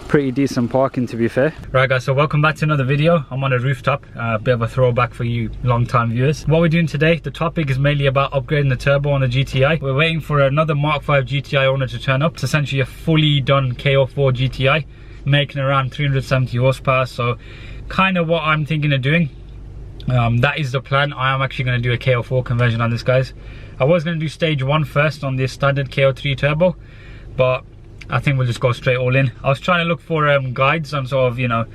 Pretty decent parking, to be fair. Right guys, so welcome back to another video. I'm on a rooftop, a bit of a throwback for you long time viewers. What we're doing today, the topic is mainly about upgrading the turbo on the GTI. We're waiting for another Mark 5 GTI owner to turn up. It's essentially a fully done KO4 GTI, making around 370 horsepower. So kind of what I'm thinking of doing. That is the plan. I am actually going to do a KO4 conversion on this, guys. I was going to do stage 1 first on this standard KO3 turbo, but I think we'll just go straight all in. I was trying to look for guides on sort of, you know,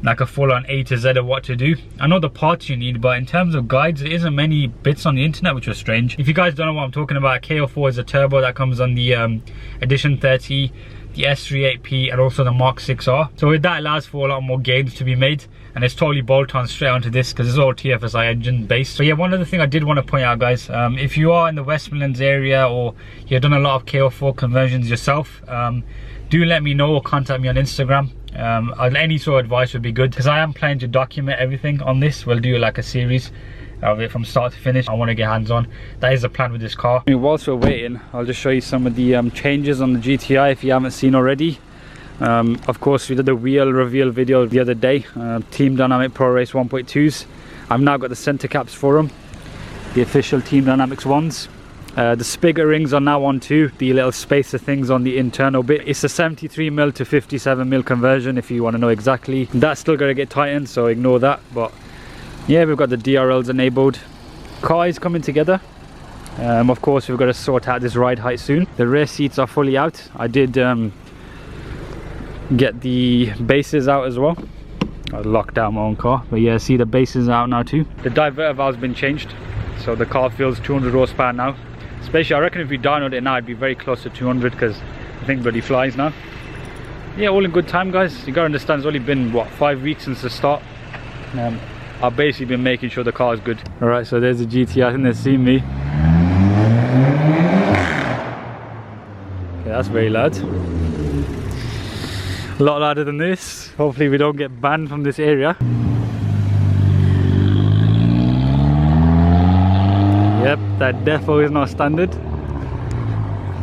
like a full on A to Z of what to do. I know the parts you need, but in terms of guides, there isn't many bits on the internet, which was strange. If you guys don't know what I'm talking about, KO4 is a turbo that comes on the Edition 30, the S38P, and also the Mark 6R. So with that, allows for a lot more gains to be made, and it's totally bolt on straight onto this because it's all TFSI engine based. So yeah, one other thing I did want to point out, guys, if you are in the West Midlands area or you've done a lot of KO4 conversions yourself, do let me know or contact me on Instagram. Any sort of advice would be good because I am planning to document everything on this. We'll do like a series of it from start to finish. I want to get hands on. That is the plan with this car. Whilst we're waiting, I'll just show you some of the changes on the GTI if you haven't seen already. Of course, we did the wheel reveal video the other day. Team Dynamic Pro Race 1.2s. I've now got the center caps for them, the official Team Dynamics ones. The spigot rings are now on too, the little spacer things on the internal bit. It's a 73mm to 57mm conversion if you want to know exactly. That's still going to get tightened, so ignore that. But yeah, we've got the DRLs enabled. Car is coming together. Of course, we've got to sort out this ride height soon. The rear seats are fully out. I did get the bases out as well. I locked down my own car, but yeah, see the bases out now too. The diverter valve's been changed, so the car feels 200 horsepower now. Especially, I reckon if we dynoed it now, it'd be very close to 200 because I think bloody flies now. Yeah, all in good time, guys. You gotta understand, it's only been what, 5 weeks since the start. I've basically been making sure the car is good. All right, so there's the GTI. I think they've seen me. Okay, that's very loud. A lot louder than this. Hopefully we don't get banned from this area. Yep, that defo is not standard.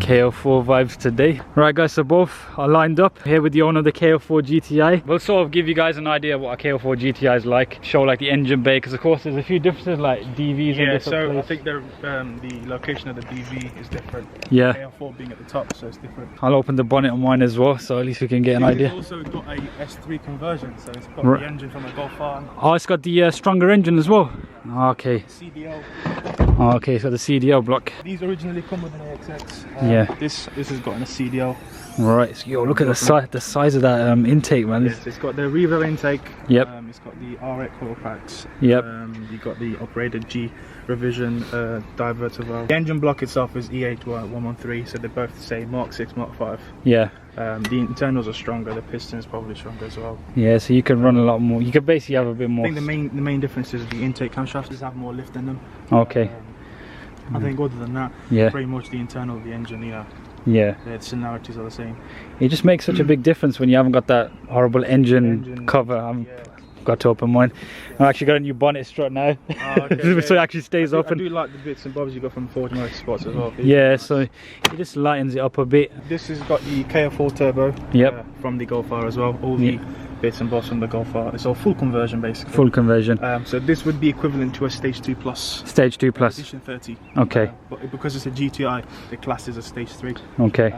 KO4 vibes today. Right guys, so both are lined up here with the owner of the KO4 GTI. We'll sort of give you guys an idea of what a KO4 GTI is like, show like the engine bay, because of course there's a few differences like DVs in different places. I think the location of the DV is different. Yeah. KO4 being at the top, so it's different. I'll open the bonnet on mine as well, so at least we can get an idea. It's also got a S3 conversion, so it's got the engine from a Golf R. Oh, it's got the stronger engine as well. Okay. CDL. Oh, okay, so the CDL block. These originally come with an AXX. Yeah. This has got a CDL. Right, so yo, look at the size of that intake, man. Yes, it's got the Revo intake. Yep. It's got the R8 coil packs. Yep. You've got the upgraded G revision diverter valve. The engine block itself is E8 113, so they're both the same, Mark 6, Mark 5. Yeah. The internals are stronger, the piston is probably stronger as well. Yeah, so you can run a lot more. You can basically have a bit more. I think the main difference is the intake camshafts have more lift in them. Okay. I think other than that, yeah, pretty much the internal of the engine, you know, yeah, the similarities are the same. It just makes such a big difference when you haven't got that horrible engine cover. I've got to open mine. I've actually got a new bonnet strut now. Oh, okay, so it actually stays open. I do like the bits and bobs you got from Ford Motorsports as well. Yeah, nice. So it just lightens it up a bit. This has got the KO4 turbo. Yep. From the Golf R as well. All the bits and bobs from the Golf R. It's all full conversion basically. Full conversion. So this would be equivalent to a Stage 2 Plus. Stage 2 Plus. Edition 30. Okay. But because it's a GTI, the class is a Stage 3. Okay.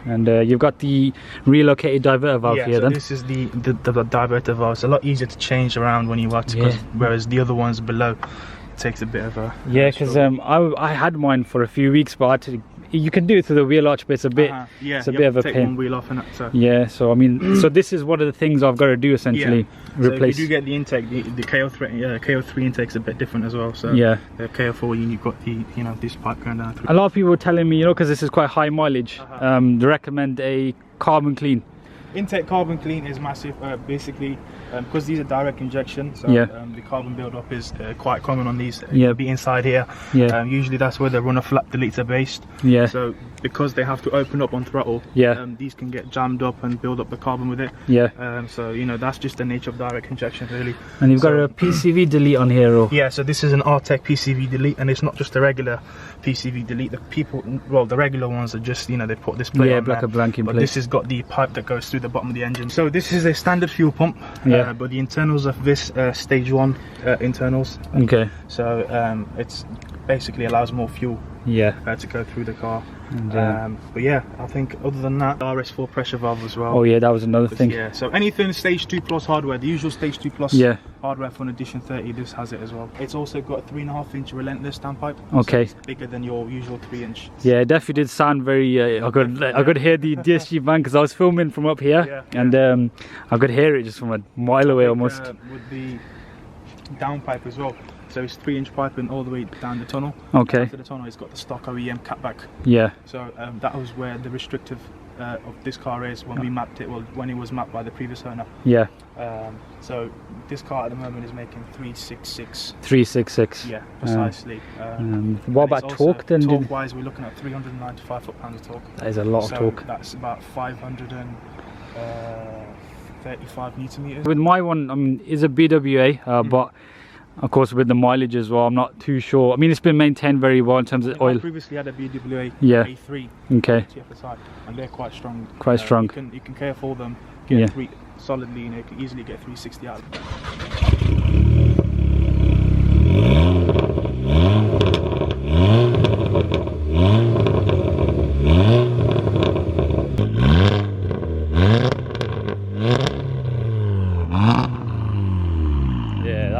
And you've got the relocated diverter valve here then? This is the diverter valve. It's a lot easier to change around when you want to, whereas the other ones below, it takes a bit of a... Yeah, because I had mine for a few weeks, but I had to... You can do it through the wheel arch, but it's a bit, it's a bit of a pain. Take one wheel off and that, so. Yeah, so I mean, so this is one of the things I've got to do essentially. So replace. if you do get the intake, the KO3 intake's a bit different as well. So yeah, the KO4 you've got the this pipe going down through. A lot of people were telling me, you know, because this is quite high mileage, they recommend a carbon clean. Intake carbon clean is massive. Basically, because these are direct injection, so the carbon build-up is quite common on these. Be inside here. Usually that's where the runner flap deletes are based. So because they have to open up on throttle, these can get jammed up and build up the carbon with it. So you know, that's just the nature of direct injection, really. And you've got a PCV delete on here, or? Yeah, so this is an Artec PCV delete, and it's not just a regular PCV delete. The regular ones are just, you know, they put this plate on like a blanking plate. This has got the pipe that goes through the bottom of the engine. So this is a standard fuel pump, but the internals of this stage 1 internals. So it's basically allows more fuel to go through the car. But yeah, I think other than that, RS4 pressure valve as well. Oh yeah, that was another thing. Yeah, so anything stage 2 plus hardware, the usual stage 2 plus hardware for an Edition 30, this has it as well. It's also got a 3.5-inch relentless standpipe. So it's bigger than your usual 3-inch. Yeah, it definitely did sound very. I could hear the DSG van because I was filming from up here, and I could hear it just from a mile away almost. With the downpipe as well. So it's 3-inch piping all the way down the tunnel. After the tunnel, it's got the stock OEM catback. So that was where the restrictive of this car is when we mapped it. Well, when it was mapped by the previous owner. So this car at the moment is making 366. 366. Yeah, precisely. What about torque then? Torque-wise, we're looking at 395 foot-pounds of torque. That is a lot of torque. That's about 535 newton meters. With my one, I mean, is a BWA, but of course with the mileage as well, I'm not too sure. I mean, it's been maintained very well in terms of oil. I previously had a BWA A3 TFSI, and they're quite strong. Quite strong. You can care for them, get solidly, you know, you can easily get 360 out of them.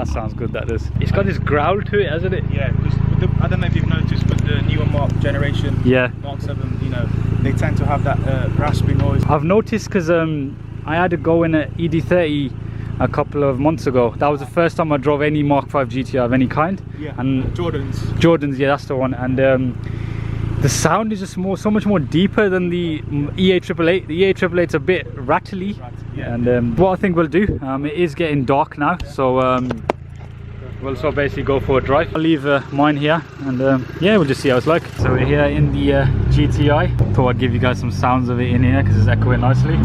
Sounds good, that does. It's got this growl to it, hasn't it? Yeah, because I don't know if you've noticed, but the newer Mark generation, Mark 7, you know, they tend to have that raspy noise. I've noticed because I had to go in an ED30 a couple of months ago. That was the first time I drove any Mark 5 GTI of any kind. And Jordans, yeah, that's the one. And the sound is just so much more deeper than the E888. The E888's a bit rattly. And what I think we'll do, it is getting dark now, so we'll sort of basically go for a drive. I'll leave mine here, and yeah, we'll just see how it's like. So we're here in the GTI. Thought I'd give you guys some sounds of it in here because it's echoing nicely.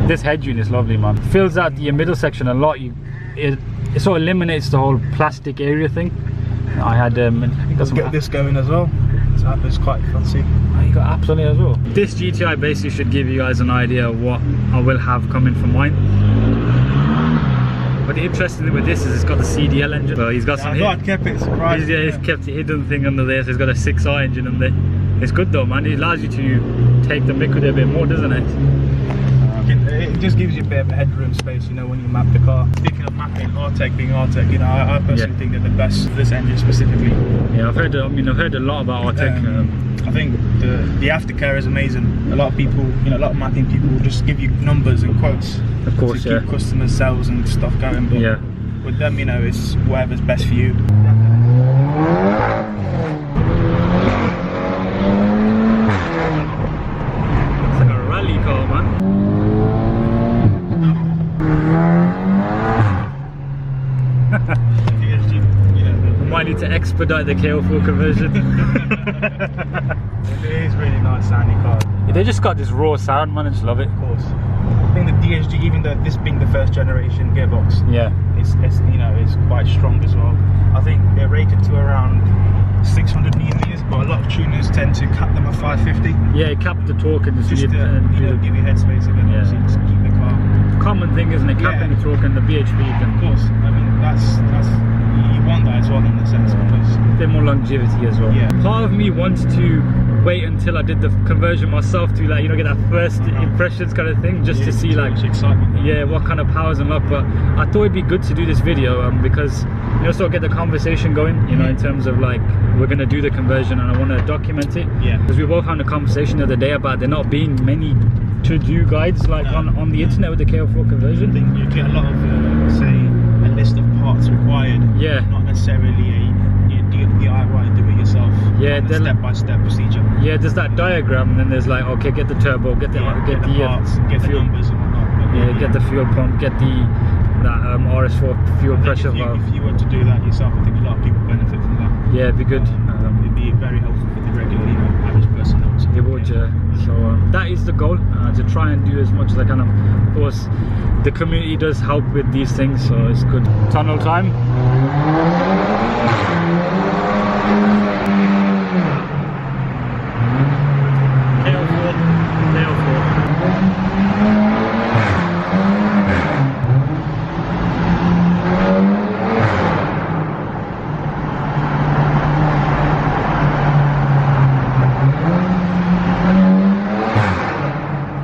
This head unit is lovely, man. Fills out the middle section a lot. It sort of eliminates the whole plastic area thing. I had get this going as well. This app is quite fancy. Oh, you got apps on it as well. This GTI basically should give you guys an idea of what I will have coming from mine. But the interesting thing with this is it's got the CDL engine. So he's got some. I thought I'd kept it surprised. He's kept a hidden thing under there. So he's got a 6R engine in there. It's good though, man. It allows you to take the mick with it a bit more, doesn't it? It just gives you a bit of headroom space, you know, when you map the car. Speaking of mapping, Artec being Artec, you know, I personally think they're the best for this engine specifically. Yeah, I've heard a lot about Artec. I think the aftercare is amazing. A lot of people, you know, a lot of mapping people will just give you numbers and quotes. Of course, to keep customers' sales and stuff going. But with them, you know, it's whatever's best for you. It's like a rally car, man. Might need to expedite the KO4 conversion. It is really nice sounding car. Yeah, they just got this raw sound, man. I just love it. Of course. I think the DSG, even though this being the first generation gearbox, it's you know, it's quite strong as well. I think they're rated to around 600 Nm, but a lot of tuners tend to cap them at 550. Yeah, cap the torque and just to, you know, give you headspace again. Obviously, just keep the car. Common thing, isn't it? Capping the torque and the BHP. Of course. I mean, that's you want that as well in a sense, because a bit more longevity as well. Part of me wants to wait until I did the conversion myself to, like, you know, get that first impressions kind of thing, just to see like excitement. What kind of powers unlocked. But I thought it'd be good to do this video because, you know, sort of get the conversation going, you know, in terms of like we're gonna do the conversion and I want to document it. Because we both had a conversation the other day about there not being many to-do guides like on the internet with the KO4 conversion. I think you get a lot of say a list of parts required. Not necessarily a you DIY and do it yourself. Yeah, step-by-step procedure. Yeah, there's that diagram, and then there's like, okay, get the turbo, get the parts, get the fuel, numbers and whatnot. yeah, get the fuel pump, get that RS4 fuel pressure valve. If you were to do that yourself, I think a lot of people benefit from that. Yeah, it'd be good. It'd be very helpful for the regular, average person. It would, yeah. So that is the goal, to try and do as much as I can. Of course, the community does help with these things, so it's good. Tunnel time.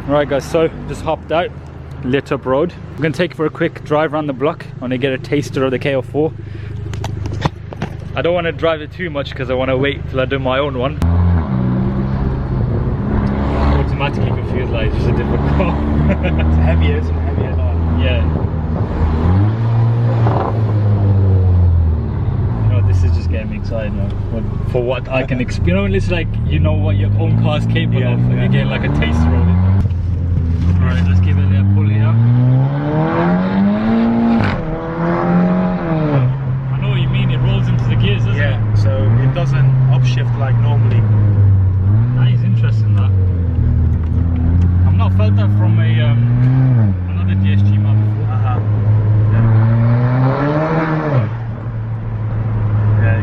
Alright guys, so just hopped out, lit up road. I'm going to take it for a quick drive around the block. I want to get a taster of the KO4. I don't want to drive it too much because I want to wait till I do my own one. Automatically confused, like it's just a different car. It's heavier, isn't it? Heavier car. Yeah. You know, this is just getting me excited now for what I can experience. It's like, you know what your own car is capable of, and you're getting like a taster of it. Alright, let's give it a little pull here. I know what you mean, it rolls into the gears, doesn't it? Yeah, so it doesn't upshift like normally. That is interesting, that. I've not felt that from another DSG map before.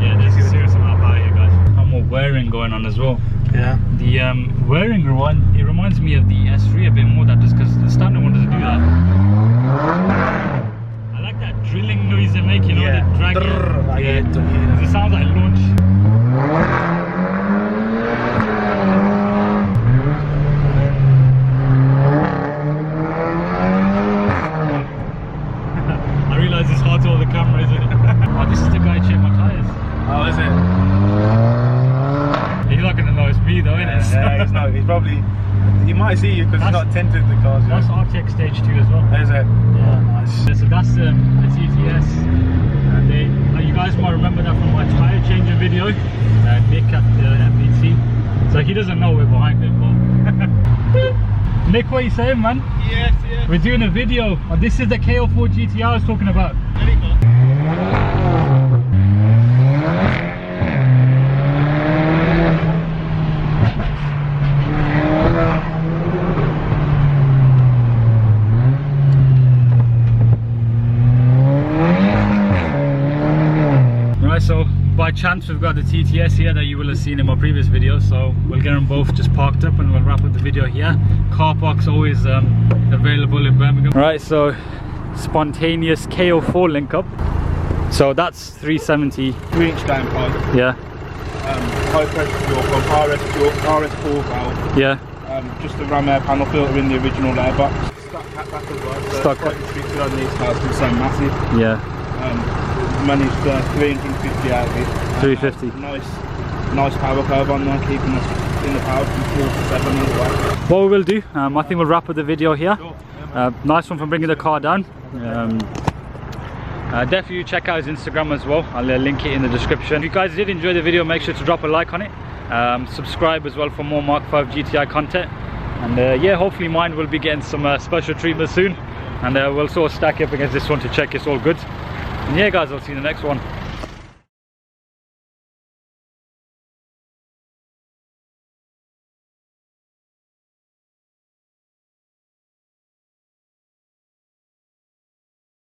Yeah, there's a serious amount out here, guys. And more wearing going on as well. Yeah. The wearing reminds me of the S3 a bit more, that just because the standard one doesn't do that. I like that drilling noise they make, you know, they drag it. It sounds like launch. I realise it's hard to hold the camera, isn't it? Oh, this is the guy checking my tyres. Oh, is it? He's not gonna know it's me though, innit? Yeah, he's not. He's probably. He might see you because he's not tinted the cars. That's RTX stage 2 as well. Is it? Yeah. Nice. So that's the TTS. And you guys might remember that from my tyre changer video. Nick at the MVT. So he doesn't know we're behind him, but Nick, what are you saying, man? Yes. We're doing a video. Oh, this is the KO4 GTI I was talking about. So by chance we've got the TTS here that you will have seen in my previous video, so we'll get them both just parked up and we'll wrap up the video here. Car park's always available in Birmingham. Right, so spontaneous KO4 link up. So that's 370. 3-inch downpipe. Yeah. High pressure fuel pump, RS4 valve. Yeah. Just the ram air panel filter in the original air box. Stock hatchback as well. So stock quite restricted on these cars because they're so massive. Yeah. Managed 350 out of it. 350. Nice power curve on there, keeping us in the power from 4 to 7 as well. What we will do, I think we'll wrap up the video here. Sure. Nice one for bringing the car down. Definitely check out his Instagram as well. I'll link it in the description. If you guys did enjoy the video, make sure to drop a like on it. Subscribe as well for more Mark 5 GTI content. And yeah, hopefully mine will be getting some special treatment soon. And we'll sort of stack up against this one to check it's all good. And yeah guys, I'll see you in the next one.